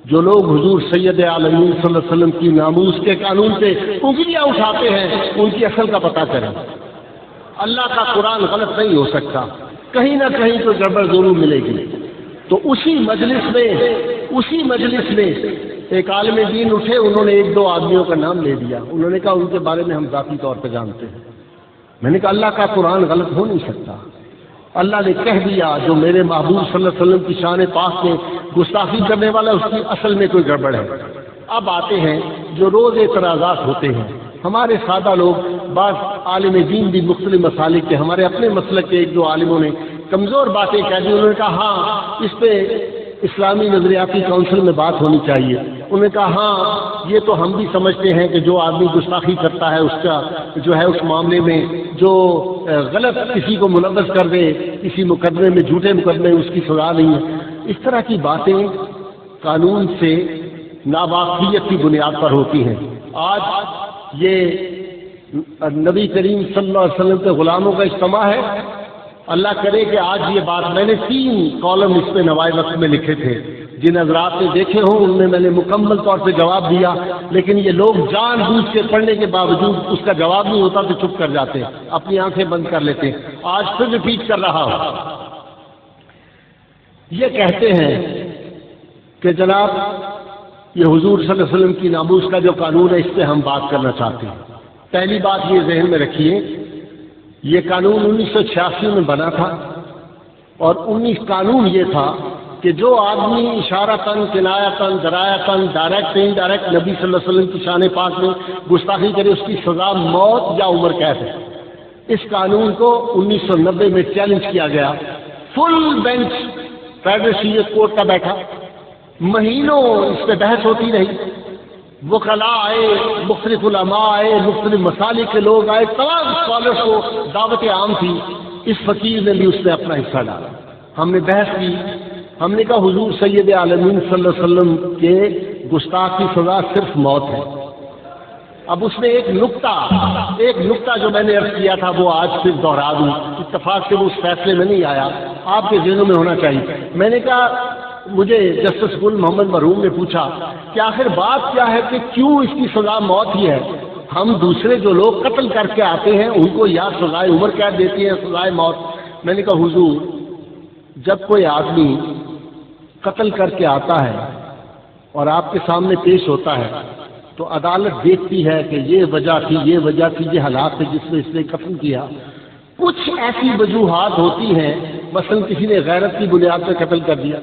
جو لوگ حضور سید عالمین صلی اللہ علیہ وسلم کی ناموس کے قانون سے انگلیاں اٹھاتے ہیں ان کی اصل کا پتہ کریں۔ اللہ کا قرآن غلط نہیں ہو سکتا، کہیں نہ کہیں تو گڑبڑ ضرور ملے گی۔ تو اسی مجلس میں ایک عالم دین اٹھے، انہوں نے ایک دو آدمیوں کا نام لے دیا، انہوں نے کہا ان کے بارے میں ہم ذاتی طور پہ جانتے ہیں۔ میں نے کہا اللہ کا قرآن غلط ہو نہیں سکتا، اللہ نے کہہ دیا جو میرے محبوب صلی اللہ علیہ وسلم کی شان پاک میں گستاخی کرنے والا اس کی اصل میں کوئی گڑبڑ ہے۔ اب آتے ہیں جو روز اعتراضات ہوتے ہیں، ہمارے سادہ لوگ، بعض عالم دین بھی مختلف مسالک کے، ہمارے اپنے مسلک کے ایک دو عالموں نے کمزور باتیں کہہ دی، انہوں نے کہا ہاں اس پہ اسلامی نظریاتی کونسل میں بات ہونی چاہیے۔ انہوں نے کہا ہاں یہ تو ہم بھی سمجھتے ہیں کہ جو آدمی گستاخی کرتا ہے اس کا جو ہے اس معاملے میں جو غلط کسی کو ملوث کر دے کسی مقدمے میں، جھوٹے مقدمے میں، اس کی سزا نہیں ہے۔ اس طرح کی باتیں قانون سے ناواقفیت کی بنیاد پر ہوتی ہیں۔ آج یہ نبی کریم صلی اللہ علیہ وسلم کے غلاموں کا اجتماع ہے، اللہ کرے کہ آج یہ بات، میں نے 3 کالم اس پہ نوائے وقت میں لکھے تھے، جن حضرات نے دیکھے ہوں ان میں نے مکمل طور پہ جواب دیا، لیکن یہ لوگ جان بوجھ کے پڑھنے کے باوجود اس کا جواب نہیں ہوتا تو چپ کر جاتے، اپنی آنکھیں بند کر لیتے۔ آج پھر ریپیٹ کر رہا ہوں۔ یہ کہتے ہیں کہ جناب یہ حضور صلی اللہ علیہ وسلم کی ناموس کا جو قانون ہے اس پہ ہم بات کرنا چاہتے ہیں۔ پہلی بات یہ ذہن میں رکھیے، یہ قانون 1986 میں بنا تھا، اور 19 قانون یہ تھا کہ جو آدمی اشارتاً، کنایتاً، درایتاً، ڈائریکٹ انڈائریکٹ نبی صلی اللہ علیہ وسلم کی شان پاک میں گستاخی کرے اس کی سزا موت یا عمر قید ہے۔ اس قانون کو 1990 میں چیلنج کیا گیا، فل بینچ فیڈرل شریعت کورٹ کا بیٹھا، مہینوں اس پہ بحث ہوتی رہی، وکلاء آئے، مختلف علماء آئے، مختلف مسالک کے لوگ آئے، تمام اسکالرس کو دعوت عام تھی، اس فقیر نے بھی اس میں اپنا حصہ ڈالا۔ ہم نے بحث کی، ہم نے کہا حضور سید عالمین صلی اللہ علیہ وسلم کے گستاخ کی سزا صرف موت ہے۔ اب اس میں ایک نقطہ جو میں نے عرض کیا تھا وہ آج پھر دوہرا دوں، اتفاق سے وہ اس فیصلے میں نہیں آیا، آپ کے ذہنوں میں ہونا چاہیے۔ میں نے کہا مجھے جسٹس گل محمد مرحوم نے پوچھا کہ آخر بات کیا ہے کہ کیوں اس کی سزا موت ہی ہے؟ ہم دوسرے جو لوگ قتل کر کے آتے ہیں ان کو یا سزائے عمر قید دیتی ہیں سزائے موت۔ میں نے کہا حضور جب کوئی آدمی قتل کر کے آتا ہے اور آپ کے سامنے پیش ہوتا ہے تو عدالت دیکھتی ہے کہ یہ وجہ تھی، یہ حالات تھے جس میں اس نے قتل کیا۔ کچھ ایسی وجوہات ہوتی ہیں، مثلا کسی نے غیرت کی بنیاد پہ قتل کر دیا،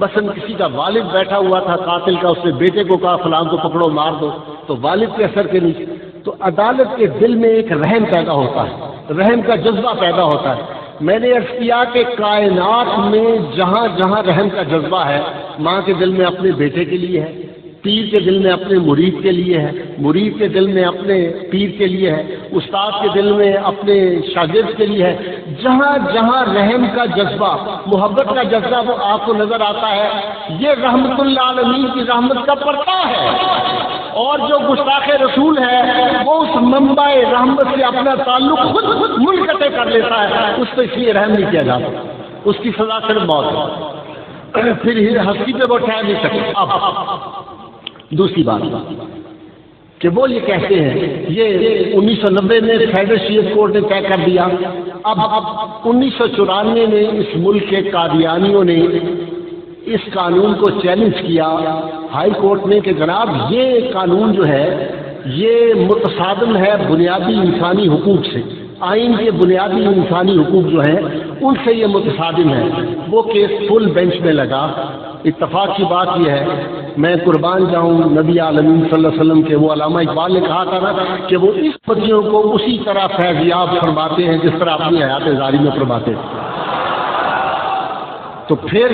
مثلا کسی کا والد بیٹھا ہوا تھا قاتل کا، اس نے بیٹے کو کہا فلاں کو پکڑو مار دو، تو والد کے اثر کے نیچے تو عدالت کے دل میں ایک رحم پیدا ہوتا ہے، رحم کا جذبہ پیدا ہوتا ہے۔ میں نے عرض کیا کہ کائنات میں جہاں جہاں رحم کا جذبہ ہے، ماں کے دل میں اپنے بیٹے کے لیے ہے، پیر کے دل میں اپنے مرید کے لیے ہے، مرید کے دل میں اپنے پیر کے لیے ہے، استاد کے دل میں اپنے شاگرد کے لیے ہے۔ جہاں جہاں رحم کا جذبہ، محبت کا جذبہ وہ آپ کو نظر آتا ہے، یہ رحمت اللہ عالمین کی رحمت کا پردہ ہے۔ اور جو گستاخ رسول ہے وہ اس منبع رحمت سے اپنا تعلق خود منقطع کر لیتا ہے، اس پہ اس لیے رحم نہیں کیا جاتا، اس کی سزا صرف موت ہے، پھر ہستی پہ وہ ٹھہر نہیں سکتے۔ اب دوسری بات کہ وہ یہ کہتے ہیں، یہ 1990 میں فیڈرل شریعت کورٹ نے طے کر دیا، اب 1994 میں اس ملک کے قادیانیوں نے اس قانون کو چیلنج کیا ہائی کورٹ میں کہ جناب یہ قانون جو ہے یہ متصادم ہے بنیادی انسانی حقوق سے، آئین کے بنیادی انسانی حقوق جو ہیں ان سے یہ متصادم ہے۔ وہ کیس فل بینچ میں لگا۔ اتفاق کی بات یہ ہے، میں قربان جاؤں نبی عالمین صلی اللہ علیہ وسلم کے، وہ علامہ اقبال نے کہا تھا نا کہ وہ اس بچیوں کو اسی طرح فیضیاب فرماتے ہیں جس طرح اپنی حیات زاری میں فرماتے ہیں۔ تو پھر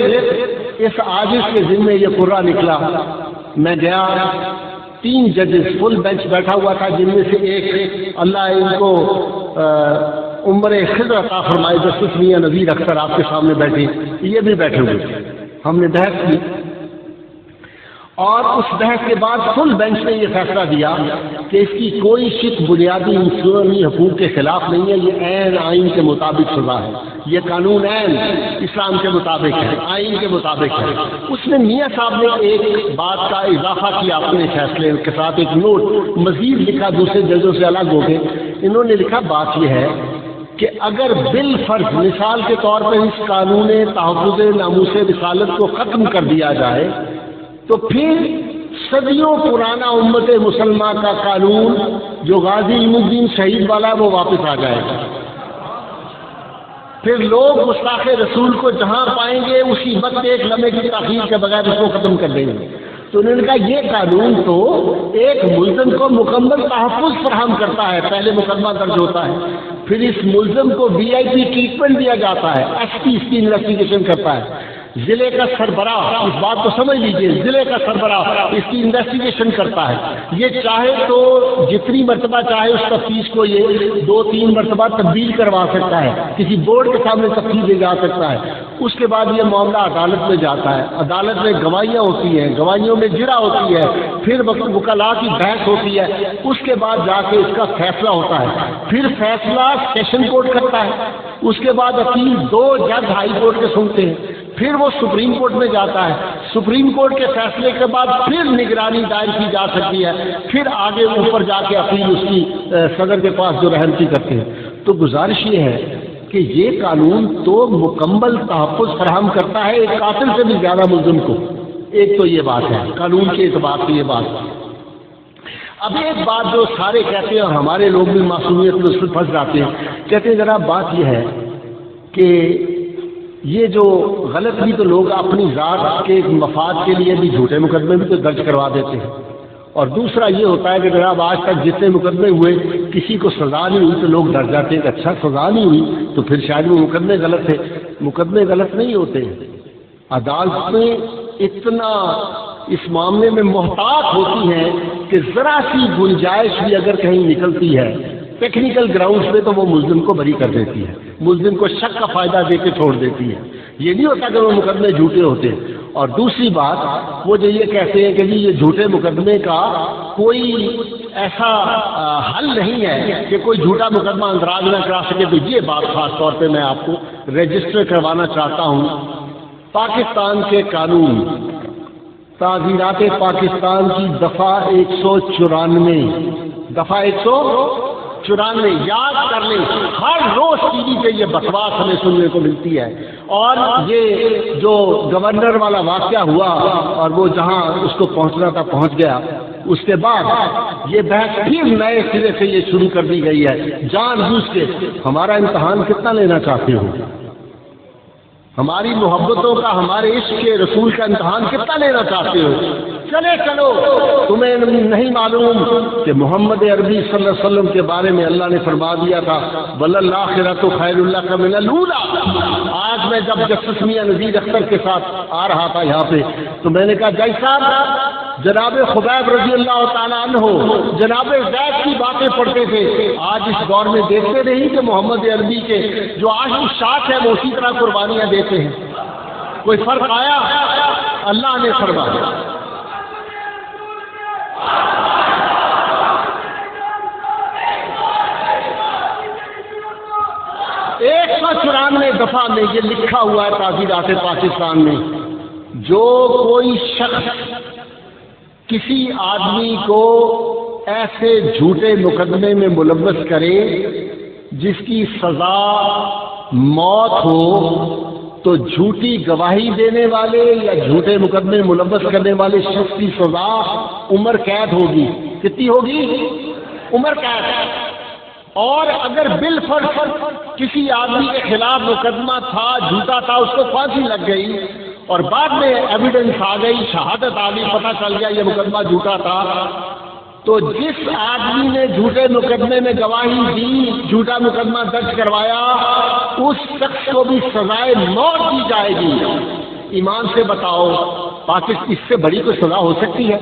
اس عاجز کے ذمے یہ قرہ نکلا۔ میں گیا، 3 ججز فل بینچ بیٹھا ہوا تھا، جن میں سے ایک اللہ ان کو عمر خضر عطا فرمائے، جسٹس میاں نذیر اختر آپ کے سامنے بیٹھے، یہ بھی بیٹھے ہوئے تھے۔ ہم نے بحث کی اور اس بحث کے بعد فل بینچ نے یہ فیصلہ دیا کہ اس کی کوئی شک بنیادی انسانی حقوق کے خلاف نہیں ہے، یہ عین آئین کے مطابق سزا ہے، یہ قانون عین اسلام کے مطابق ہے، آئین کے مطابق ہے۔ اس میں میاں صاحب نے ایک بات کا اضافہ کیا اپنے فیصلے کے ساتھ، ایک نوٹ مزید لکھا دوسرے ججوں سے الگ ہو کے۔ انہوں نے لکھا بات یہ ہے کہ اگر بالفرض مثال کے طور پر اس قانون تحفظ ناموس رسالت کو ختم کر دیا جائے تو پھر صدیوں پرانا امت مسلمہ کا قانون جو غازی علم الدین شہید والا ہے وہ واپس آ جائے گا۔ پھر لوگ گستاخ رسول کو جہاں پائیں گے اسی وقت ایک لمحے کی تاخیر کے بغیر اس کو ختم کر دیں گے۔ تو انہوں نے کہا یہ قانون تو ایک ملزم کو مکمل تحفظ فراہم کرتا ہے، پہلے مقدمہ درج ہوتا ہے، پھر اس ملزم کو VIP ٹریٹمنٹ دیا جاتا ہے، SP اس کی انویسٹیگیشن کرتا ہے، ضلع کا سربراہ، اس بات کو سمجھ لیجئے، ضلع کا سربراہ اس کی انویسٹیگیشن کرتا ہے، یہ چاہے تو جتنی مرتبہ چاہے اس تفتیش کو یہ 2-3 مرتبہ تبدیل کروا سکتا ہے، کسی بورڈ کے سامنے تفتیش دے جا سکتا ہے۔ اس کے بعد یہ معاملہ عدالت میں جاتا ہے، عدالت میں گواہیاں ہوتی ہیں، گواہیوں میں جرا ہوتی ہے، پھر وکلاء کی بحث ہوتی ہے، اس کے بعد جا کے اس کا فیصلہ ہوتا ہے، پھر فیصلہ سیشن کورٹ کرتا ہے، اس کے بعد اپیل 2 جج ہائی کورٹ کے سنتے ہیں، پھر وہ سپریم کورٹ میں جاتا ہے، سپریم کورٹ کے فیصلے کے بعد پھر نگرانی دائر کی جا سکتی ہے، پھر آگے اوپر جا کے اپیل اس کی صدر کے پاس جو رحمتی کرتے ہیں۔ تو گزارش یہ ہے کہ یہ قانون تو مکمل تحفظ فراہم کرتا ہے ایک قاتل سے بھی زیادہ ملزم کو۔ ایک تو یہ بات ہے قانون کے اعتبار سے یہ بات۔ اب ایک بات جو سارے کہتے ہیں اور ہمارے لوگ بھی معصومیت میں اس میں پھنس جاتے ہیں، کہتے ہیں جناب بات یہ ہے کہ یہ جو غلط بھی تو لوگ اپنی ذات کے مفاد کے لیے بھی جھوٹے مقدمے بھی تو درج کروا دیتے ہیں، اور دوسرا یہ ہوتا ہے کہ جناب آج تک جتنے مقدمے ہوئے کسی کو سزا نہیں ہوئی تو لوگ ڈر جاتے ہیں کہ اچھا سزا نہیں ہوئی تو پھر شاید وہ مقدمے غلط تھے۔ مقدمے غلط نہیں ہوتے، عدالت میں اتنا اس معاملے میں محتاط ہوتی ہیں کہ ذرا سی گنجائش بھی اگر کہیں نکلتی ہے ٹیکنیکل گراؤنڈز پہ تو وہ ملزم کو بری کر دیتی ہے، ملزم کو شک کا فائدہ دے کے چھوڑ دیتی ہے۔ یہ نہیں ہوتا کہ وہ مقدمے جھوٹے ہوتے۔ اور دوسری بات وہ جو یہ کہتے ہیں کہ جی یہ جھوٹے مقدمے کا کوئی ایسا حل نہیں ہے کہ کوئی جھوٹا مقدمہ اندراج نہ کرا سکے، تو یہ بات خاص طور پہ میں آپ کو رجسٹر کروانا چاہتا ہوں۔ پاکستان کے قانون تعزیرات پاکستان کی دفعہ 194، دفعہ 194 یاد کر لیں، ہر روز ٹی وی پہ یہ بکواس ہمیں سننے کو ملتی ہے۔ اور یہ جو گورنر والا واقعہ ہوا اور وہ جہاں اس کو پہنچنا تھا پہنچ گیا، اس کے بعد یہ بحث پھر نئے سرے سے یہ شروع کر دی گئی ہے جان بوجھ کے۔ ہمارا امتحان کتنا لینا چاہتے ہو؟ ہماری محبتوں کا، ہمارے عشق کے رسول کا امتحان کتنا لینا چاہتے ہو؟ چلو تمہیں نہیں معلوم کہ محمد عربی صلی اللہ علیہ وسلم کے بارے میں اللہ نے فرما دیا تھا وَلَلْآخِرَةُ خَيْرٌ لَكَ مِنَ الْأُولَىٰ۔ آج میں جب جسٹس میاں نذیر اختر کے ساتھ آ رہا تھا یہاں پہ تو میں نے کہا جائی صاحب جناب خبیب رضی اللہ تعالیٰ عنہ جناب زید کی باتیں پڑھتے تھے، آج اس دور میں دیکھتے نہیں کہ محمد عربی کے جو آج کی شاخ ہے وہ اسی طرح قربانیاں دیتے ہیں؟ کوئی فرق آیا؟ اللہ نے فرمایا 194 دفعہ میں یہ لکھا ہوا ہے تعزیرات پاکستان میں، جو کوئی شخص کسی آدمی کو ایسے جھوٹے مقدمے میں ملوث کرے جس کی سزا موت ہو تو جھوٹی گواہی دینے والے یا جھوٹے مقدمے ملوث کرنے والے شخص کی سزا عمر قید ہوگی۔ کتنی ہوگی؟ عمر قید۔ اور اگر بالفرض کسی آدمی کے خلاف مقدمہ تھا، جھوٹا تھا، اس کو پھانسی لگ گئی اور بعد میں ایویڈنس آ گئی، شہادت آ گئی، پتہ چل گیا یہ مقدمہ جھوٹا تھا، تو جس آدمی نے جھوٹے مقدمے میں گواہی دی، جھوٹا مقدمہ درج کروایا، اس شخص کو بھی سزائے موت دی جائے گی۔ ایمان سے بتاؤ پاکستان اس سے بڑی کوئی سزا ہو سکتی ہے؟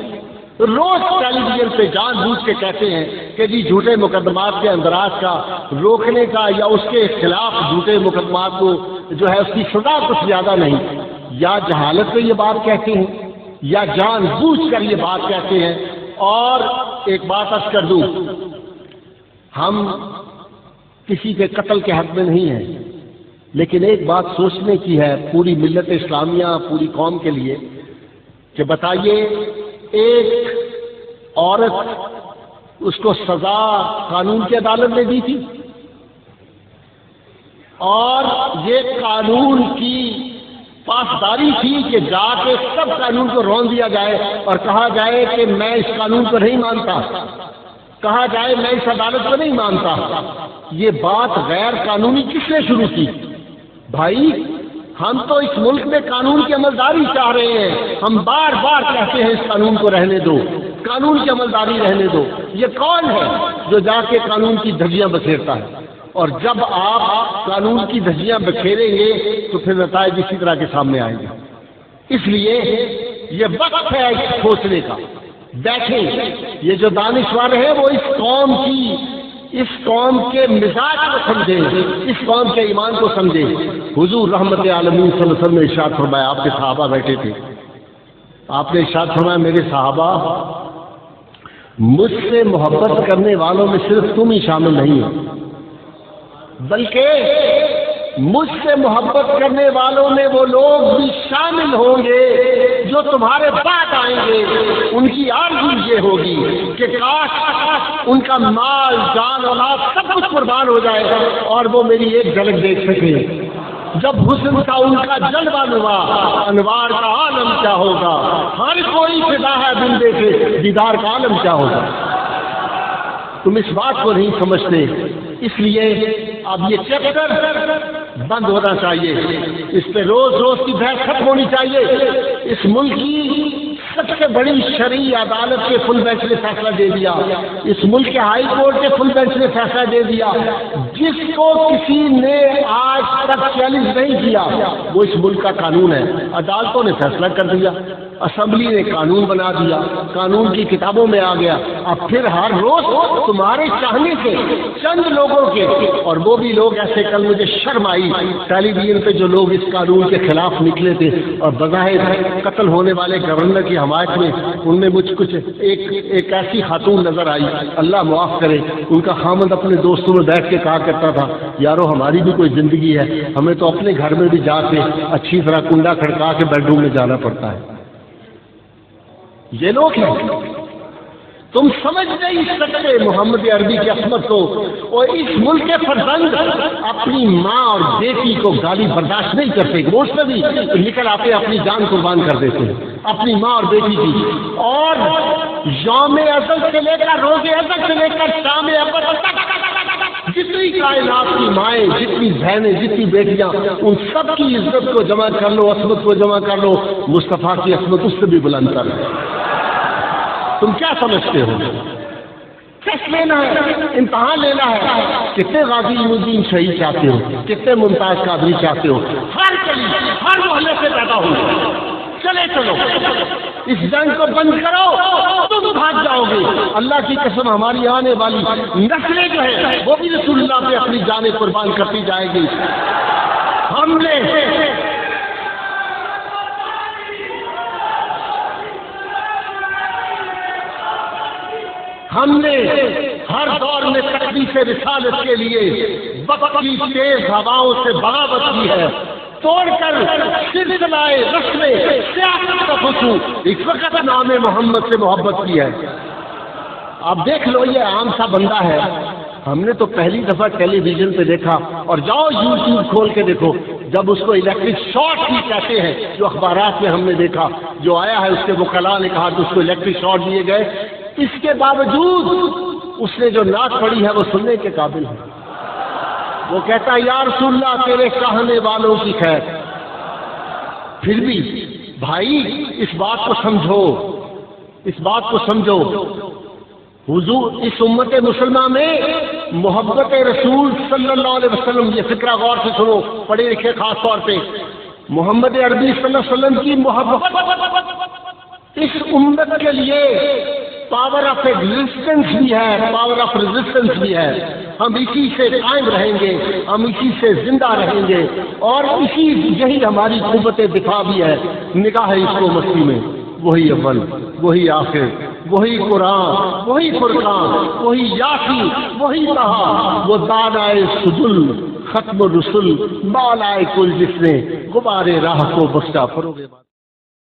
روز ٹیلی ویژن پہ جان بوجھ کے کہتے ہیں کہ جی جھوٹے مقدمات کے اندراج کا روکنے کا یا اس کے خلاف جھوٹے مقدمات کو جو ہے اس کی سزا کچھ زیادہ نہیں، یا جہالت پہ یہ بات کہتے ہیں یا جان بوجھ کر یہ بات کہتے ہیں. اور ایک بات عرض کر دوں، ہم کسی کے قتل کے حق میں نہیں ہیں، لیکن ایک بات سوچنے کی ہے پوری ملت اسلامیہ، پوری قوم کے لیے، کہ بتائیے ایک عورت، اس کو سزا قانون کی عدالت نے دی تھی، اور یہ قانون کی پاسداری تھی کہ جا کے سب قانون کو رون دیا جائے اور کہا جائے کہ میں اس قانون کو نہیں مانتا، کہا جائے میں اس عدالت کو نہیں مانتا. یہ بات غیر قانونی کس نے شروع کی؟ بھائی ہم تو اس ملک میں قانون کی عملداری چاہ رہے ہیں. ہم بار بار کہتے ہیں اس قانون کو رہنے دو، قانون کی عملداری رہنے دو. یہ کون ہے جو جا کے قانون کی دھجیاں بکھیرتا ہے؟ اور جب آپ قانون کی دھجیاں بکھیریں گے تو پھر نتائج اسی طرح کے سامنے آئیں گے. اس لیے یہ وقت ہے سوچنے کا. دیکھیں یہ جو دانشور ہیں وہ اس قوم کے مزاج کو سمجھیں، اس قوم کے ایمان کو سمجھیں. حضور رحمت عالمین صلی اللہ علیہ وسلم نے ارشاد فرمایا، آپ کے صحابہ بیٹھے تھے، آپ نے ارشاد فرمایا میرے صحابہ مجھ سے محبت کرنے والوں میں صرف تم ہی شامل نہیں ہو، بلکہ مجھ سے محبت کرنے والوں میں وہ لوگ بھی شامل ہوں گے جو تمہارے بعد آئیں گے. ان کی آرزو یہ ہوگی کہ کاش ان کا مال، جان، اولاد سب کچھ قربان ہو جائے اور وہ میری ایک جھلک دیکھ سکیں. جب حسن کا ان کا جلوہ نما، انوار کا عالم کیا ہوگا. ہر کوئی فدا ہے بن دیکھے دیدار کا عالم کیا ہوگا. تم اس بات کو نہیں سمجھتے، اس لیے اب یہ چیپٹر بند ہونا چاہیے. اس پہ روز روز کی بحث ختم ہونی چاہیے. اس ملک کی سب سے بڑی شرعی عدالت کے فل بینچ نے فیصلہ دے دیا، اس ملک کے ہائی کورٹ کے فل بینچ نے فیصلہ دے دیا. جس کو کسی نے آج تک چیلنج نہیں کیا وہ اس ملک کا قانون ہے. عدالتوں نے فیصلہ کر دیا، اسمبلی نے قانون بنا دیا، قانون کی کتابوں میں آ گیا. اب پھر ہر روز تمہارے چاہنے سے چند لوگوں کے، اور وہ بھی لوگ ایسے، کل مجھے شرم آئی ٹیلی ویژن پہ جو لوگ اس قانون کے خلاف نکلے تھے اور بظاہر قتل ہونے والے گورنر کی حمایت میں، ان میں مجھ کچھ ایک ایسی خاتون نظر آئی، اللہ معاف کرے، ان کا خامد اپنے دوستوں میں بیٹھ کے کہا کرتا تھا یارو ہماری بھی کوئی زندگی ہے، ہمیں تو اپنے گھر میں بھی جا کے اچھی طرح کنڈا کھڑکا کے بیڈ روم میں جانا پڑتا ہے. یہ لوگ ہیں. تم سمجھ نہیں سکتے محمد عربی کی عصمت کو. اور اس ملک کے فرزند اپنی ماں اور بیٹی کو گالی برداشت نہیں کرتے، وہ اس میں بھی نکل آتے اپنی جان قربان کر دیتے ہیں اپنی ماں اور بیٹی کی. اور یوم ازل سے لے کر روز ازل سے لے کر شام ابد تک جتنی کائنات کی مائیں، جتنی بہنیں، جتنی بیٹیاں، ان سب کی عزت کو جمع کر لو، عصمت کو جمع کر لو، مصطفیٰ کی عصمت اس سے بھی بلند کر لو. تم کیا سمجھتے ہو؟ ٹیسٹ لینا ہے، امتحان لینا ہے. کتنے غازی الدین شہید چاہتے ہو، کتنے ممتاز قادری چاہتے ہو؟ ہر گلی، ہر محلے سے پیدا ہو. چلے چلو اس جنگ کو بند کرو، تم بھاگ جاؤ گے. اللہ کی قسم ہماری آنے والی نسلیں جو ہے وہ بھی رسول اللہ پہ اپنی جانیں قربان کرتی جائے گی. ہم نے ہر دور میں تقدیس رسالت کے لیے وقت کی تیز ہواؤں سے بغاوت کی ہے، توڑ کر سلسلہ رسم سیاست کا خصوص اس وقت نام محمد سے محبت کی ہے. آپ دیکھ لو یہ عام سا بندہ ہے، ہم نے تو پہلی دفعہ ٹیلی ویژن پہ دیکھا، اور جاؤ یوٹیوب کھول کے دیکھو، جب اس کو الیکٹرک شارٹ ہی کہتے ہیں، جو اخبارات میں ہم نے دیکھا، جو آیا ہے اس کے وکلاء نے کہا کہ اس کو الیکٹرک شارٹ دیے گئے. اس کے باوجود اس نے جو نعت پڑھی ہے وہ سننے کے قابل ہے. وہ کہتا ہے یا رسول اللہ تیرے کہنے والوں کی خیر. پھر بھی بھائی اس بات کو سمجھو، اس بات کو سمجھو. حضور اس امت مسلمہ میں محبت رسول صلی اللہ علیہ وسلم، یہ فکرہ غور سے سنو پڑھے لکھے خاص طور پہ، محمد عربی صلی اللہ علیہ وسلم کی محبت اس امت کے لیے پاور آف ایگزسٹنس بھی ہے، پاور آف ریزسٹنس بھی ہے. ہم اسی سے قائم رہیں گے، ہم اسی سے زندہ رہیں گے، اور یہی ہماری قوت دفاع بھی ہے. نگاہ اس کو مسیح میں وہی اول، وہی آخر، وہی قرآن، وہی فرقان، وہی یاسی، وہی طہا، وہ دانائے سدل، ختم الرسل، بالائے کل، جس نے غبار راہ کو بخشا فروغ